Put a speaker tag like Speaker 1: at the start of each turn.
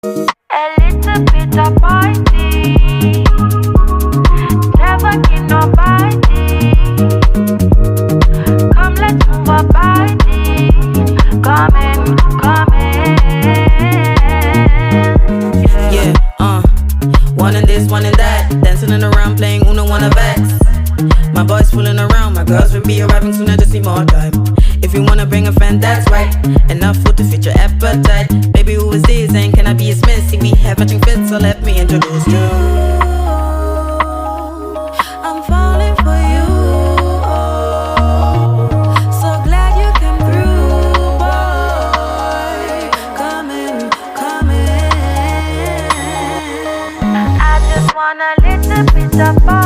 Speaker 1: A little bit of party, never get nobody. Come, let's move our body. Come in, come in.
Speaker 2: Yeah, one in this, one in that. Dancing in around, playing Uno, wanna vex. My boys fooling around, my girls will be arriving soon, I just need more time. If you wanna bring a friend, that's right. Enough food to fit your appetite. Baby, who is this and can I be his miss? See, we have matching fits, so let me introduce you. I'm falling for you. So glad you came through, boy. Come in, come in.
Speaker 1: I just want a little bit of party.